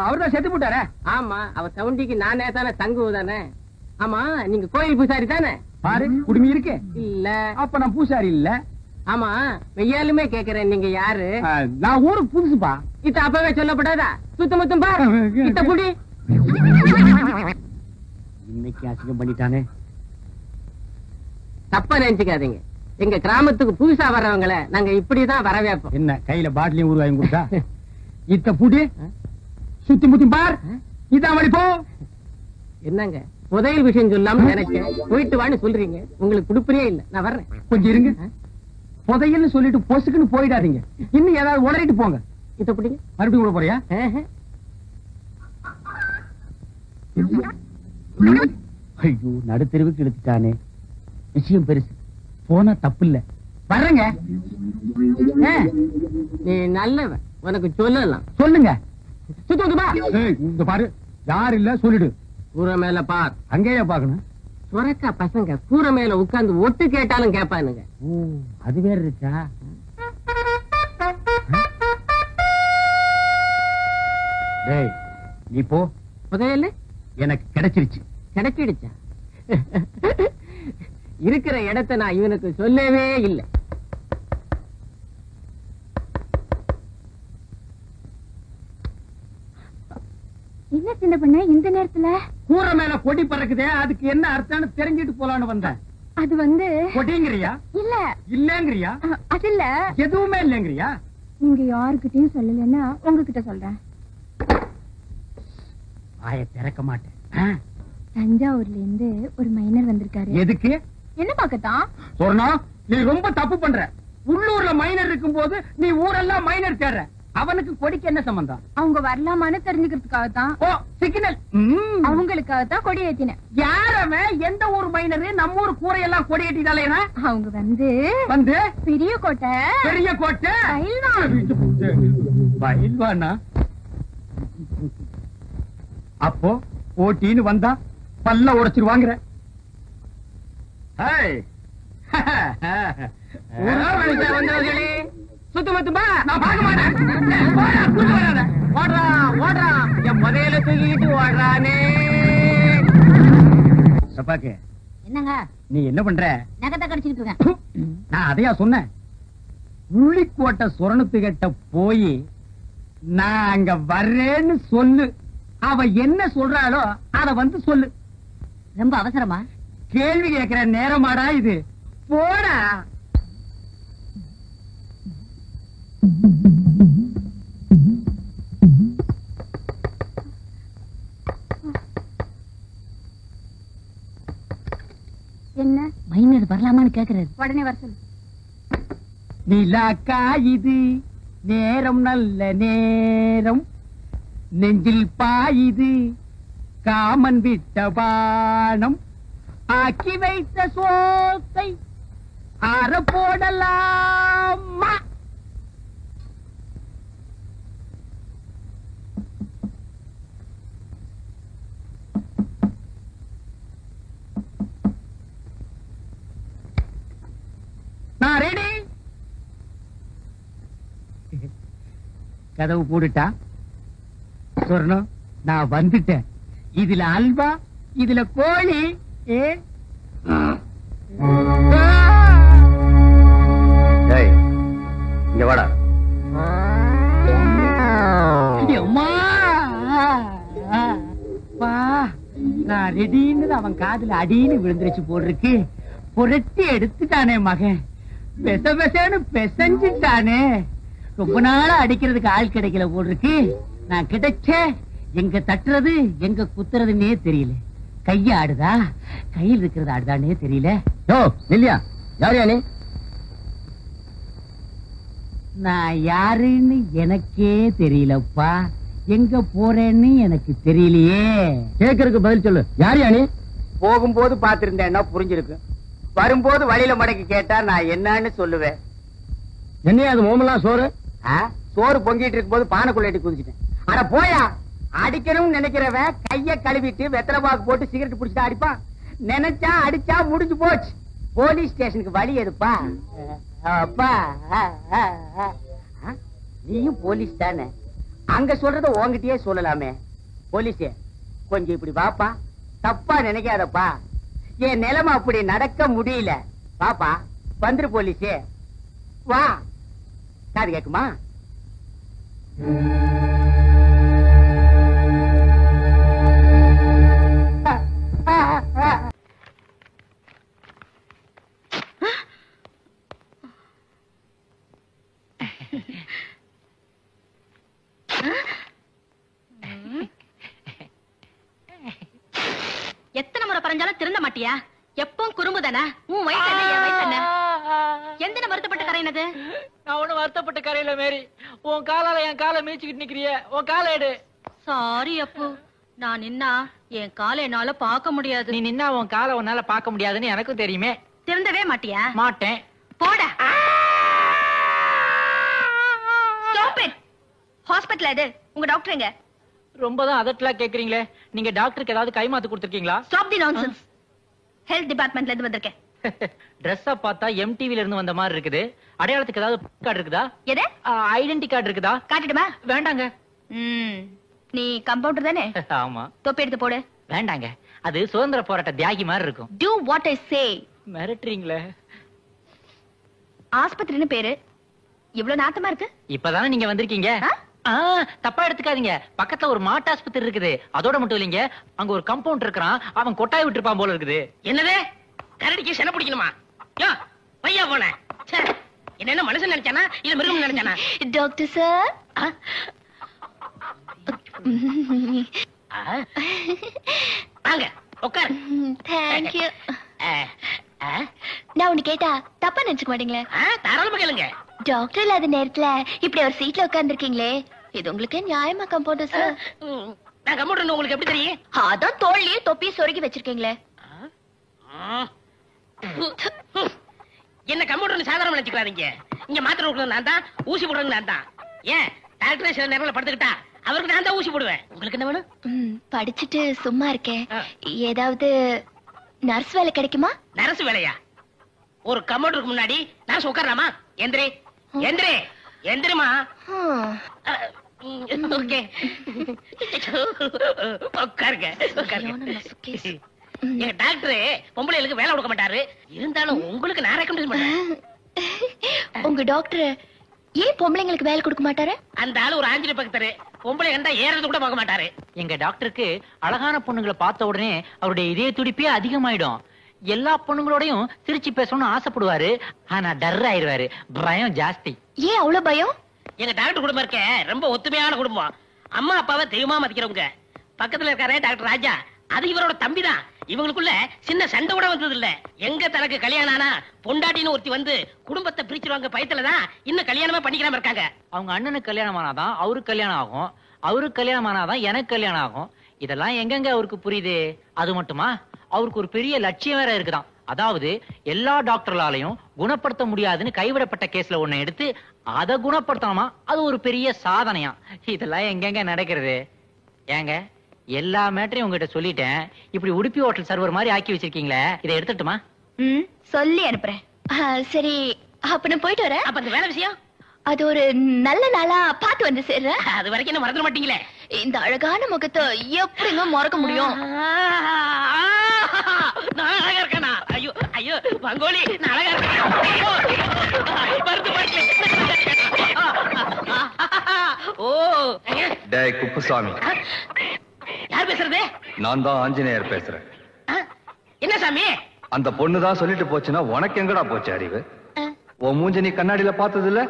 S1: அவர்தான் செத்து போட்டாரே.
S2: ஆமா, அவ சவுண்டிக்கு நானே தானே தங்குவதானே. ஆமா, நீங்க கோயில் பூசாரி தானே?
S1: பாரு, குடுமி இருக்கு.
S2: இல்ல.
S1: அப்ப நான் பூசாரி இல்ல.
S2: ஆமா, வெய்யாலுமே கேக்குறேன், நீங்க யாரு?
S1: நான் ஊருக்கு புதுசுப்பா.
S2: இத அப்பவே சொல்லப்படாதா? சுத்தமுத்தம் பார், இத்த புடி.
S1: இன்னைக்கு அசிங்கம் பண்ணிட்டானே.
S2: தப்பா நினைச்சுக்காதீங்க, எங்க கிராமத்துக்கு புதுசா வர்றவங்களை நாங்க இப்படிதான் வரவேற்போம்.
S1: என்ன கையில பாட்டிலையும் ஊர் வாங்கி கொடுத்தா? இத்த புடி, சுத்தி முத்தி பார். இதான் வழி, போ.
S2: என்னங்க புதையல் விஷயம் சொல்லாம நினைச்சேன், போயிட்டு வான்னு சொல்றீங்க. உங்களுக்கு குடுப்பறியே இல்ல, நான் வர்றேன்.
S1: கொஞ்சம் இருங்க. புதையல்னு சொல்லிட்டு பொசுக்குன்னு போயிடாதீங்க. இன்னும் ஏதாவது உளறிட்டு போங்க.
S2: இத புடிங்க.
S1: மறுபடியும் கூட போறியா? ஐயோ, நடுத்தெருவுக்கு இழுத்துட்டானே. விஷயம் பெருசு, போனா தப்பு இல்ல. வர்றேங்க.
S2: நீ நல்லவன், உனக்கு சொல்லலாம்.
S1: சொல்லுங்க.
S2: சுத்தமுத்தமா
S1: இந்த பாரு, யார் இல்ல சொல்லிடு.
S2: கூரை மேல பார்.
S1: அங்கேயே பாக்கணும்.
S2: சுரக்கா பசங்க கூரை மேல உட்கார்ந்து ஒட்டு கேட்டாலும் கேட்பானுங்க.
S1: ஓ, அது வேற இருக்கா? டேய், நீ போ.
S2: புதையல்
S1: எனக்கு கிடைச்சிருச்சு.
S2: கிடைச்சிடுச்சா? இருக்கிற இடத்தை நான் இவனுக்கு சொல்லவே இல்லை.
S4: என்ன சின்ன பண்ண இந்த நேரத்துல?
S1: கூரை மேல கொடி பறக்குதே, அதுக்கு என்ன அர்த்தம்னு தெரிஞ்சிட்டு போலான்னு வந்தேன்.
S4: அது வந்து
S1: கொடிங்கிறியா?
S4: இல்ல.
S1: இல்லங்கிறியா?
S4: அது இல்ல.
S1: எதுவுமே இல்லங்கிறியா?
S4: நீங்க யாருக்கிட்டையும் சொல்லலன்னா உங்ககிட்ட சொல்றேன்.
S1: வாயை திறக்க மாட்டேன்.
S4: தஞ்சாவூர்ல இருந்து ஒரு மைனர் வந்திருக்காரு.
S1: எதுக்கு?
S4: என்ன பாக்கத்தான்?
S1: சொன்னா நீ ரொம்ப தப்பு பண்ற. உள்ளூர்ல மைனர் இருக்கும் போது நீ ஊரெல்லாம் மைனர் தேடுற. அவனுக்கு கொடிக்கு என்ன சம்பந்தம்?
S4: அவங்க வரலாமான்னு தெரிஞ்சுக்கிறதுக்காக தான்.
S1: ஓ, சிக்னல்.
S4: அவங்களுக்காக தான் கொடி ஏத்தினேன்.
S1: யாரவே எந்த ஊர் மைனரு நம்ம ஊர் கூரையெல்லாம் கொடி ஏற்றிட்டாலேனா?
S4: அவங்க வந்து பெரிய கோட்டை.
S1: பெரிய கோட்டை பயில்வானா? அப்போ போட்டின்னு வந்தா பல்ல உடைச்சிருவாங்கிற.
S2: வந்தவர்களே, சுத்தமத்துமா
S1: நான் பார்க்க மாட்டேன்.
S2: ஓடுறா ஓடுறா, என் புதையல தூக்கிட்டு ஓடுறானே.
S1: சப்பாக்கு,
S4: என்னங்க
S1: நீ என்ன பண்ற?
S4: நகத்தை கடிச்சுக்கிட்டு இருக்கேன்.
S1: நான் அதையா சொன்னேன். உள்ளிக்கோட்டை சுரணத்துக்கிட்ட போய் நான் அங்க வர்றேன்னு சொல்லு. அவ என்ன சொல்றாளோ அத வந்து சொல்லு.
S4: ரொம்ப அவசரமா?
S1: கேள்வி கேட்கிற நேரமாடா இது? போடா.
S4: என்ன மைனர் வரலாமான்னு கேக்குறது? உடனே வர சொல்லு.
S1: நிலாக்கா இது நேரம் நல்ல நேரம், நெஞ்சில் பாயுது காமன் விட்ட பானம், ஆக்கி வைத்த சோத்தை அற போடலாமா? நான் ரெடி. கதவு போட்டுட்டா சொர்ணம், நான் வந்துட்டேன். இதுல அல்வா, இதுல கோழி.
S6: இங்க வாடா.
S1: நான் ரெடின்னு அவன் காதுல அடின்னு விழுந்துருச்சு போட்டிருக்கு. புரட்டி எடுத்துட்டானே மகன், பெச பெசன்னு பெசஞ்சிட்டானே. ரொம்ப நாளா அடிக்கிறதுக்கு ஆள் கிடைக்கல போட்டிருக்கு. நான் கிடைச்ச எங்க தட்டுறது எங்க குத்துறதுன்னே தெரியல. கைய ஆடுதா, கையில் இருக்கிறது ஆடுதானே தெரியல.
S6: இல்லையா? யாரையா நீ?
S1: நான் யாருன்னு எனக்கே தெரியலப்பா. எங்க போறேன்னு எனக்கு தெரியலையே.
S6: கேக்குறதுக்கு பதில் சொல்லு. யாரையா நீ?
S1: போகும்போது பாத்திருந்தேன்னா புரிஞ்சிருக்கு. வரும்போது வழியில மடக்கி கேட்டா நான் என்னன்னு சொல்லுவேன்.
S6: என்னையா அது மோமெல்லாம் சோறு?
S1: சோறு பொங்கிட்டு இருக்கும் போது பானைக்குள்ள எட்டி குதிச்சிட்டேன். அட போயா, அடிக்கணும்னு நினைக்கிறவன் கைய கழுவிட்டு வெத்தலை பாக்கு போட்டு சிகரெட் புடிச்சிட்டு அடிப்பான். நினைச்சா அடிச்சா முடிஞ்சு போச்சு. போலீஸ் ஸ்டேஷனுக்கு வழி எதுப்பா? அப்பா, நீயும் போலீஸ் தானே? அங்க சொல்றத உன்கிட்டயே சொல்லலாமே. போலீஸே, கொஞ்சம் இப்படி வாப்பா. தப்பா நினைக்காதப்பா. என் நிலைமை அப்படி நடக்க முடியல. வாப்பா, வந்துரு போலீஸே, வா. காது கேக்குமா?
S4: எத்தனை முறை பறஞ்சாலும் திருந்த மாட்டியா? எப்பவும் குறும்புதானே? உன் வயசு என்ன, என் வயசு என்ன? எந்த வருத்தப்பட்ட கரையினது?
S2: நான் ஒண்ணு வருத்தப்பட்ட கரையில மேரி. உன் காலால என் காலை மீச்சுக்கிட்டு நிக்கிறிய. உன் காலை எடு.
S4: சாரி அப்பு, நான் நின்னா என் காலை என்னால பார்க்க முடியாது.
S2: நீ நின்னா உன் காலை உன்னால பார்க்க முடியாதுன்னு எனக்கும் தெரியுமே.
S4: திருந்தவே மாட்டியா?
S2: மாட்டேன்.
S4: போடா. ஹாஸ்பிட்டல் எது? உங்க டாக்டர் எங்க?
S2: ரொம்பதான் அதட்டலா கேக்குறீங்களே. நீங்க டாக்டருக்கு ஏதாவது கைமாத்து கொடுத்திருக்கீங்களா?
S4: Stop the nonsense. ஹெல்த் டிபார்ட்மெண்ட்ல இருந்து வந்திருக்கேன்.
S2: ட்ரெஸ்ஸ பார்த்தா எம்டிவில இருந்து வந்த மாதிரி இருக்குது. அடையாளத்துக்கு ஏதாவது கார்டு இருக்குதா?
S4: எது?
S2: ஐடென்டி கார்டு இருக்குதா?
S4: காட்டிடுமா?
S2: வேண்டாங்க.
S4: நீ கம்பவுண்டர் தானே?
S2: ஆமா.
S4: தொப்பி எடுத்து போடு.
S2: வேண்டாங்க, அது சுதந்திர போராட்ட தியாகி மாதிரி இருக்கும்.
S4: Do what I say.
S2: மிரட்டுறீங்களே.
S4: ஆஸ்பத்திரின்னு பேரு, இவ்வளவு நாத்தமா இருக்கு.
S2: இப்பதானே நீங்க வந்திருக்கீங்க. தப்பா எடுத்துக்காதீங்க. பக்கத்துல ஒரு மாட்டு ஆஸ்பத்திரி இருக்குது. அதோட மட்டும் இல்லைங்க, அங்க ஒரு கம்பவுண்ட் இருக்கிறான். அவன் கொட்டாய் விட்டுருப்பான் போல இருக்குது.
S7: என்னது? கரடிக்கு சென பிடிக்கணுமா? யோ பையா போன. என்ன மனுஷன் நினைச்சானா இல்ல மிருகம் நினைச்சானா?
S4: டாக்டர் சார்,
S7: வாங்க உட்கார்.
S4: Thank you. நான் ஒண்ணு கேட்டா தப்பா நினைச்சுக்க மாட்டீங்களே?
S7: தாராளமா கேளுங்க.
S4: டாக்டர் இல்லாத நேரத்துல இப்படி ஒரு சீட்ல உட்கார்ந்துருக்கீங்களே, இது உங்களுக்கு நியாயமா கம்பவுண்டர் சார்?
S7: நான் கம்ப்யூட்டர் உங்களுக்கு எப்படி தெரியும்?
S4: அதான் தோல்லையே தொப்பி சொருகி வச்சிருக்கீங்களே.
S7: என்ன கம்ப்யூட்டர் சாதாரண நினைச்சுக்காதீங்க. இங்க மாத்திரை கொடுக்கறது நான் தான், ஊசி போடுறது நான் தான். ஏன் டாக்டர் சில நேரத்துல படுத்துக்கிட்டா அவருக்கு நான் தான் ஊசி போடுவேன். உங்களுக்கு என்ன வேணும்?
S4: படிச்சுட்டு சும்மா இருக்கேன், ஏதாவது நர்ஸ் வேலை கிடைக்குமா?
S7: நர்ஸ் வேலையா? ஒரு கம்ப்யூட்டருக்கு முன்னாடி நர்ஸ் உட்காரலாமா? எந்திரி எந்திரி எந்திரிமா. ஓகே உட்காருங்க உட்காருங்க. எங்க டாக்டர் பொம்பளைகளுக்கு வேலை கொடுக்க மாட்டாரு. இருந்தாலும் உங்களுக்கு நான் ரெக்கமெண்ட் பண்றேன்.
S4: உங்க டாக்டர் ஏன் பொம்பளைங்களுக்கு வேலை கொடுக்க மாட்டாரு?
S7: அந்த ஆளு ஒரு ஆஞ்சலி பக்தரு. பொம்பளை கண்டா ஏறது கூட பார்க்க மாட்டாரு.
S2: எங்க டாக்டருக்கு அழகான பொண்ணுங்களை பார்த்த உடனே அவருடைய இதய துடிப்பே அதிகமாயிடும். எல்லா பொண்ணுங்களோடையும் சிரிச்சு பேசணும்னு ஆசைப்படுவாரு. ஆனா டர் ஆயிருவாரு. பயம் ஜாஸ்தி.
S4: ஏன் அவ்வளவு பயம்?
S7: எங்க டாக்டர் குடும்பம் இருக்க ரொம்ப ஒத்துமையான குடும்பம். அம்மா அப்பாவை தெய்வமா மதிக்கிறவங்க. பக்கத்துல இருக்காரே டாக்டர் ராஜா, அது இவரோட தம்பி தான். இவங்களுக்குள்ள சின்ன சண்டை கூட வந்தது இல்ல. எங்க தனக்கு கல்யாணம் ஆனா பொண்டாட்டின்னு ஒருத்தி வந்து குடும்பத்தை பிரிச்சிருவாங்க பயத்துலதான் இன்னும் கல்யாணமே பண்ணிக்காம இருக்காங்க.
S2: அவங்க அண்ணனுக்கு கல்யாணம் ஆனாதான் அவருக்கு கல்யாணம் ஆகும். அவருக்கு கல்யாணம் ஆனாதான் எனக்கு கல்யாணம் ஆகும். இதெல்லாம் எங்கெங்க அவருக்கு புரியுது? அது மட்டுமா, அவருக்கு ஒரு பெரிய லட்சியம் வேற இருக்குதான்.
S8: அதாவது எல்லா டாக்டர்களாலையும் குணப்படுத்த முடியாதுன்னு கைவிடப்பட்ட கேஸ்ல ஒண்ணு எடுத்து அதை குணப்படுத்தணுமா, அது ஒரு பெரிய சாதனையா. இதெல்லாம் எங்கெங்க நடக்கிறது? ஏங்க எல்லா மேட்டரையும் உங்ககிட்ட சொல்லிட்டேன். இப்படி உடுப்பி ஹோட்டல் சர்வர் மாதிரி ஆக்கி வச்சிருக்கீங்களே, இதை எடுத்துட்டுமா?
S4: சொல்லி அனுப்புறேன். சரி, அப்ப நான் போயிட்டு வரேன்.
S2: அப்ப அந்த வேலை விஷயம்
S4: அது ஒரு நல்ல நாளா பார்த்து வந்து சேர்றேன்.
S2: அது வரைக்கும் என்ன மறந்துட மாட்டீங்களே?
S4: இந்த அழகான முகத்தை எப்படிங்க மறக்க முடியும்?
S2: நான் அழகா இருக்கேனா? ஐயோ ஐயோ பங்கோலி, நான் அழகா இருக்கேன். ஓ
S9: டேய் குப்புசாமி,
S2: யார் பேசுறது?
S9: நான் தான் ஆஞ்சநேயர் பேசுறேன்.
S2: என்ன சாமி?
S9: அந்த பொண்ணு தான் சொல்லிட்டு போச்சுன்னா உனக்கு எங்கடா போச்சு அறிவு? உன் மூஞ்ச நீ கண்ணாடியில பார்த்தது இல்ல?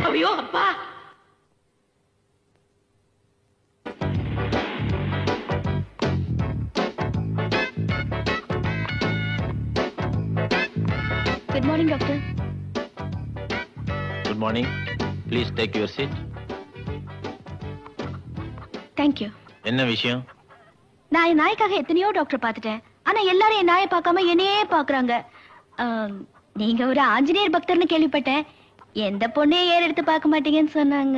S2: ஐயோ அப்பா.
S4: Good morning doctor.
S10: Good morning. Please take your seat.
S4: Thank you.
S10: என்ன விஷயம்?
S4: நான் என் நாய்க்காக எத்தனையோ டாக்டர் பார்த்துட்டேன். ஆனா எல்லாரும் என் நாயை பார்க்காம என்னையே பாக்குறாங்க. நீங்க ஒரு ஆஞ்சநேயர் பக்தர்னு கேள்விப்பட்டேன். எந்த பொண்ணையும் ஏற எடுத்து பார்க்க மாட்டீங்கன்னு சொன்னாங்க.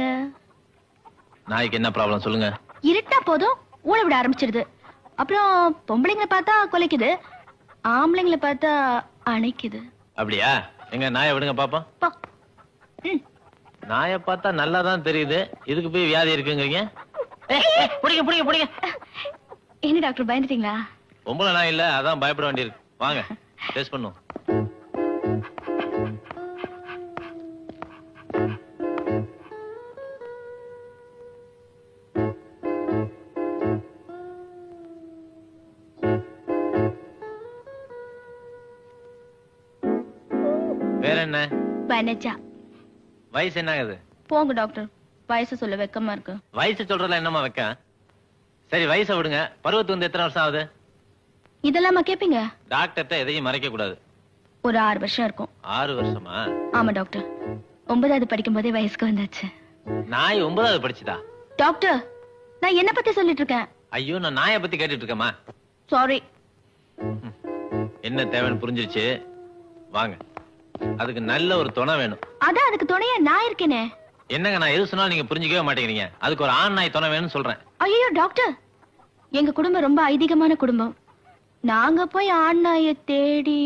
S10: நாய்க்கு என்ன ப்ராப்ளம் சொல்லுங்க.
S4: இருட்டா போதும் ஊழ விட ஆரம்பிச்சிடுது. அப்புறம் பொம்பளைங்களை பார்த்தா கொலைக்குது, ஆம்பளைங்களை பார்த்தா அணைக்குது.
S10: அப்படியா? எங்க நாயை விடுங்க பாப்போம். நாயை பார்த்தா நல்லா தான் தெரியுது, இதுக்கு போய் வியாதி இருக்குங்கிறீங்க?
S2: புடிங்க புடிங்க புடிங்க.
S4: என்ன டாக்டர் பயந்துட்டீங்களா?
S10: பொம்பளை நாய் இல்ல, அதான் பயப்பட வேண்டியிருக்கு. வாங்க டெஸ்ட் பண்ணுவோம். வேற என்ன?
S4: வனஜா.
S10: வயசு என்ன ஆகுது?
S4: போங்க டாக்டர், வயசு சொல்ல வெக்கமா இருக்கு.
S10: வயசு சொல்றதுல என்னமா வைக்க? சரி வயசை விடுங்க, பருவத்து வந்து எத்தனை வருஷம் ஆகுது?
S4: இதெல்லாமா கேப்பீங்க?
S10: டாக்டர்கிட்ட எதையும் மறைக்க கூடாது.
S4: ஒரு 6 வருஷம் இருக்கும்.
S10: 6 வருஷமா?
S4: ஆமா டாக்டர், 9வது படிக்கும் போதே வயசுக்கு வந்தாச்சு.
S10: நாய் 9வது படிச்சுதா?
S4: டாக்டர், நான் என்ன பத்தி சொல்லிட்டு இருக்கேன்?
S10: ஐயோ, நான் நாயை பத்தி கேட்டுட்டு இருக்கேமா.
S4: சாரி.
S10: என்ன தேவைன்னு புரிஞ்சிருச்சு. வாங்க, அதுக்கு நல்ல ஒரு துணை வேணும்.
S4: அதான் அதுக்கு துணையா நான் இருக்கேனே.
S10: என்னங்க நான் எது சொன்னாலும் நீங்க புரிஞ்சுக்கவே மாட்டேங்கிறீங்க. அதுக்கு ஒரு ஆண் நாய் துணை வேணும்னு சொல்றேன்.
S4: ஐயோ டாக்டர், எங்க குடும்பம் ரொம்ப ஐதீகமான குடும்பம். நாங்க போய் ஆண் நாயை தேடி.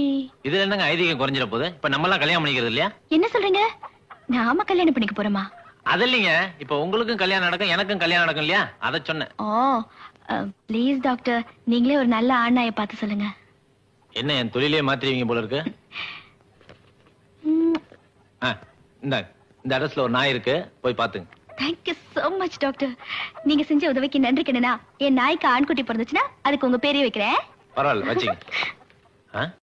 S10: இதுல என்னங்க ஐதீகம் குறைஞ்சிட போகுது? இப்ப நம்ம எல்லாம் கல்யாணம் பண்ணிக்கிறது இல்லையா?
S4: என்ன சொல்றீங்க? நாம கல்யாணம் பண்ணிக்க போறோமா?
S10: அது இல்லைங்க, இப்ப உங்களுக்கும் கல்யாணம் நடக்கும், எனக்கும் கல்யாணம் நடக்கும் இல்லையா, அதை சொன்னேன்.
S4: ஓ ப்ளீஸ் டாக்டர், நீங்களே ஒரு நல்ல ஆண் நாயை பார்த்து சொல்லுங்க.
S10: என்ன என் தொழிலே மாத்திருவீங்க போல இருக்கு. இந்த அட்ரஸ்ல ஒரு நாய் இருக்கு, போய் பாத்துங்க.
S4: Thank you so much doctor. நீங்க செஞ்ச உதவிக்கு நன்றி கண்ணனா. என் நாய்க்கு ஆண்குட்டி பிறந்துச்சுன்னா அதுக்கு உங்க பேரே வைக்கிறேன்.
S10: பரவாயில்ல வச்சுங்க.